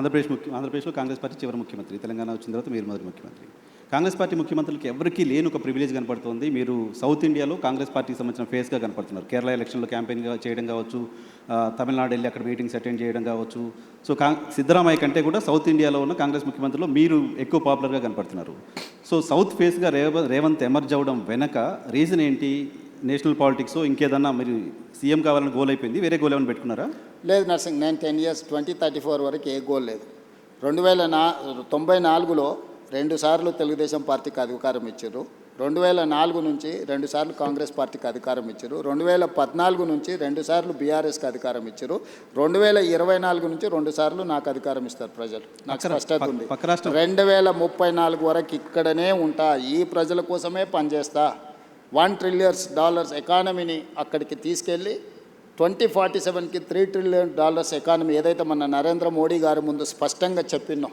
ఆంధ్రప్రదేశ్లో కాంగ్రెస్ పార్టీ చివరి ముఖ్యమంత్రి, తెలంగాణ వచ్చిన తర్వాత మీరు మొదటి ముఖ్యమంత్రి. కాంగ్రెస్ పార్టీ ముఖ్యమంత్రులకి ఎవరికీ లేని ఒక ప్రివిలేజ్ కనపడుతుంది. మీరు సౌత్ ఇండియాలో కాంగ్రెస్ పార్టీకి సంబంధించిన ఫేస్గా కనపడుతున్నారు. కేరళ ఎలక్షన్లో క్యాంపెయిన్గా చేయడం కావచ్చు, తమిళనాడు వెళ్ళి అక్కడ మీటింగ్స్ అటెండ్ చేయడం కావచ్చు. సో సిద్ధరామయ్య కంటే కూడా సౌత్ ఇండియాలో ఉన్న కాంగ్రెస్ ముఖ్యమంత్రిలో మీరు ఎక్కువ పాపులర్గా కనపడుతున్నారు. సో సౌత్ ఫేస్గా రేవంత్ ఎమర్జ్ అవ్వడం వెనక రీజన్ ఏంటి? నేషనల్ పాలిటిక్స్ ఇంకేదన్నా మీరు సీఎం కావాలని గోల్ అయిపోయింది, వేరే గోల్ ఏమైనా పెట్టుకున్నారా? లేదు నర్సింగ్, నేను 10 years 2034 వరకు ఏ గోల్ లేదు. 1994లో 2 సార్లు తెలుగుదేశం పార్టీకి అధికారం ఇచ్చారు. 2004 నుంచి 2 సార్లు కాంగ్రెస్ పార్టీకి అధికారం ఇచ్చారు. 2014 నుంచి 2 సార్లు బీఆర్ఎస్కి అధికారం ఇచ్చారు. 2024 నుంచి 2 సార్లు నాకు అధికారం ఇస్తారు ప్రజలు. నాకు స్పష్టత ఉంది. 2034 వరకు ఇక్కడనే ఉంటా, ఈ ప్రజల కోసమే పనిచేస్తా. $1 trillion ఎకానమీని అక్కడికి తీసుకెళ్ళి 2047కి $3 trillion ఎకానమీ ఏదైతే మన నరేంద్ర మోడీ గారి ముందు స్పష్టంగా చెప్పినాం.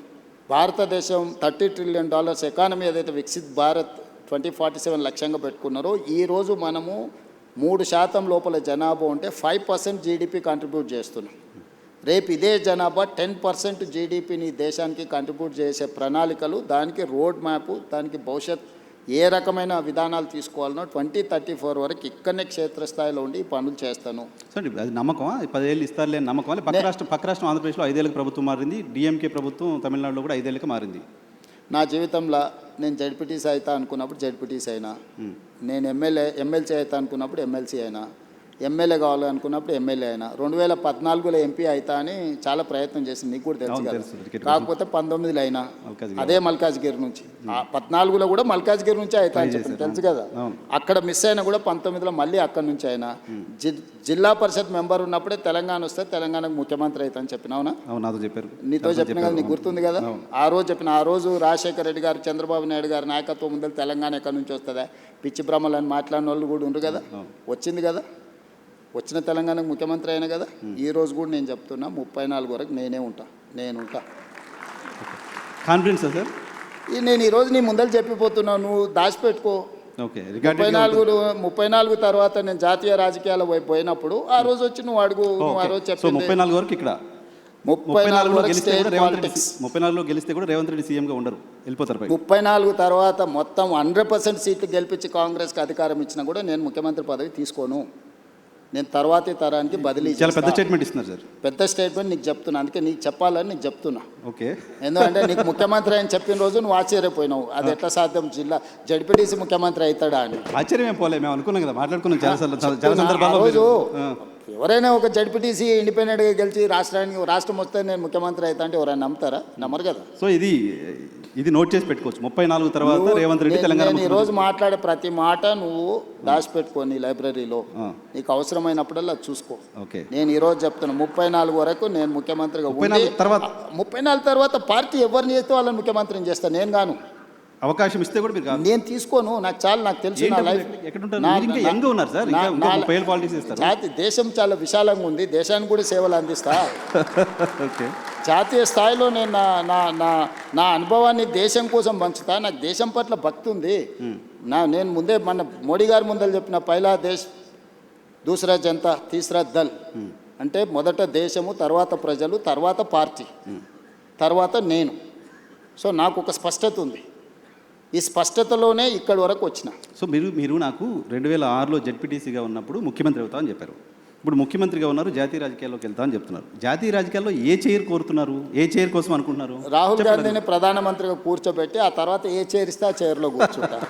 భారతదేశం $30 trillion ఎకానమీ ఏదైతే వికసిత్ భారత్ 2047 లక్ష్యంగా పెట్టుకున్నారో, ఈరోజు మనము 3% లోపల జనాభా ఉంటే 5% జీడిపి కంట్రిబ్యూట్ చేస్తున్నాం. రేపు ఇదే జనాభా 10% జీడిపిని దేశానికి కంట్రిబ్యూట్ చేసే ప్రణాళికలు, దానికి రోడ్ మ్యాప్, దానికి భవిష్యత్ ఏ రకమైన విధానాలు తీసుకోవాలనో 2034 వరకు ఇక్కడనే క్షేత్రస్థాయిలో ఉండి పనులు చేస్తాను. సార్ అది నమ్మకమా? 10 ఏళ్ళు ఇస్తారులే నమ్మకమా? పక్క రాష్ట్రం ఆంధ్రప్రదేశ్లో 5 ఏళ్ళకి ప్రభుత్వం మారింది, డిఎంకే ప్రభుత్వం తమిళనాడులో కూడా 5 ఏళ్ళకి మారింది. నా జీవితంలో నేను జడ్పీటీసీ అవుతా అనుకున్నప్పుడు జడ్పీటీసీ అయినా, నేను ఎమ్మెల్సీ అవుతా అనుకున్నప్పుడు ఎమ్మెల్సీ అయినా, ఎమ్మెల్యే కావాలనుకున్నప్పుడు ఎమ్మెల్యే అయినా. 2014లో ఎంపీ అవుతా అని చాలా ప్రయత్నం చేసింది, నీకు కూడా తెలుసు కదా. కాకపోతే 19లో అయినా అదే మల్కాజ్గిరి నుంచి, 14లో కూడా మల్కాజ్గిరి నుంచి అవుతా అని చెప్పింది, తెలుసు కదా. అక్కడ మిస్ అయినా కూడా 19లో మళ్ళీ అక్కడి నుంచి అయినా. జిల్లా పరిషత్ మెంబర్ ఉన్నప్పుడే తెలంగాణ వస్తే తెలంగాణకు ముఖ్యమంత్రి అవుతా అని చెప్పిన. అవునా? చెప్పారు, నీతో చెప్పిన కదా, నీకు గుర్తుంది కదా. ఆ రోజు చెప్పిన, ఆ రోజు రాజశేఖర రెడ్డి గారు, చంద్రబాబు నాయుడు గారి నాయకత్వం ముందు తెలంగాణ ఎక్కడి నుంచి వస్తుందా, పిచ్చి బ్రహ్మలని మాట్లాడిన వాళ్ళు కూడా ఉండరు కదా. వచ్చింది కదా, వచ్చిన తెలంగాణకు ముఖ్యమంత్రి అయినా కదా. ఈ రోజు కూడా నేను చెప్తున్నా, 34 వరకు నేనే ఉంటా. Confidence sir. నేను ఈరోజు నీ ముందర చెప్పిపోతున్నావు, నువ్వు దాచిపెట్టుకో. 34 తర్వాత నేను జాతీయ రాజకీయాలు పోయినప్పుడు ఆ రోజు వచ్చి నువ్వు అడుగు. నువ్వు ఆ రోజు చెప్పి 34 వరకు ఇక్కడ 34లో గెలిస్తే కూడా రేవంత్ రెడ్డి సీఎంగా ఉండరు, వెళ్ళిపోతారు. 34 తర్వాత మొత్తం 100% సీట్లు గెలిపించి కాంగ్రెస్కి అధికారం ఇచ్చినా కూడా నేను ముఖ్యమంత్రి పదవి తీసుకోను. నేను తర్వాతి తరానికి బదిలీ. చాలా పెద్ద స్టేట్మెంట్ ఇస్తున్నారు సార్. పెద్ద స్టేట్మెంట్ నీకు చెప్తున్నా, అందుకే నీకు చెప్పాలని నీకు చెప్తున్నా. ఓకే, ఎందుకంటే నీకు ముఖ్యమంత్రి అని చెప్పిన రోజు నువ్వు ఆశ్చర్యపోయినావు, అది ఎట్లా సాధ్యం, జిల్లా జడ్పీటీసీ ముఖ్యమంత్రి అవుతాడా అని. ఆశ్చర్యం పోలే, మేము అనుకున్నాం కదా, మాట్లాడుకున్నాం చాలా సందర్భాల్లో. రోజు ఎవరైనా ఒక జడ్పీటీసీ ఇండిపెండెంట్గా గెలిచి రాష్ట్రం వస్తే నేను ముఖ్యమంత్రి అవుతా అంటే ఎవరైనా నమ్ముతారా? నమ్మరు కదా. సో ఇది నోట్ చేసి పెట్టుకోవచ్చు. 34 తర్వాత రేవంత్ రెడ్డి తెలంగాణ. ఈ రోజు మాట్లాడే ప్రతి మాట నువ్వు దాచిపెట్టుకోని లైబ్రరీలో, నీకు అవసరమైనప్పుడల్లా చూసుకో. నేను ఈ రోజు చెప్తున్నా, 34 వరకు నేను ముఖ్యమంత్రిగా. 34 తర్వాత పార్టీ ఎవరిని చేస్తే వాళ్ళని ముఖ్యమంత్రిని చేస్తాను, నేను గాను. అవకాశం ఇస్తే కూడా మీరు నేను తీసుకోను, నాకు చాలా, నాకు తెలుసు నా లైఫ్. దేశం చాలా విశాలంగా ఉంది, దేశానికి కూడా సేవలు అందిస్తా. జాతీయ స్థాయిలో నేను నా అనుభవాన్ని దేశం కోసం పంచుతా. నాకు దేశం పట్ల భక్తి ఉంది. నేను ముందే మన మోడీ గారి ముందర చెప్పిన, పైలా దేశ్ దూసరా జనతా తీసరా దల్, అంటే మొదట దేశము, తర్వాత ప్రజలు, తర్వాత పార్టీ, తర్వాత నేను. సో నాకు ఒక స్పష్టత ఉంది, ఈ స్పష్టతలోనే ఇక్కడి వరకు వచ్చిన. సో మీరు నాకు 2006లో జడ్పీటీసీగా ఉన్నప్పుడు ముఖ్యమంత్రి అవుతా అని చెప్పారు. ఇప్పుడు ముఖ్యమంత్రిగా ఉన్నారు, జాతీయ రాజకీయాల్లోకి వెళ్తా అని చెప్తున్నారు. జాతీయ రాజకీయాల్లో ఏ చైర్ కోరుతున్నారు, ఏ చైర్ కోసం అనుకుంటున్నారు? రాహుల్ గాంధీని ప్రధానమంత్రిగా కూర్చోబెట్టి ఆ తర్వాత ఏ చైర్ ఇస్తే ఆ చైర్లో కూర్చుంటారు.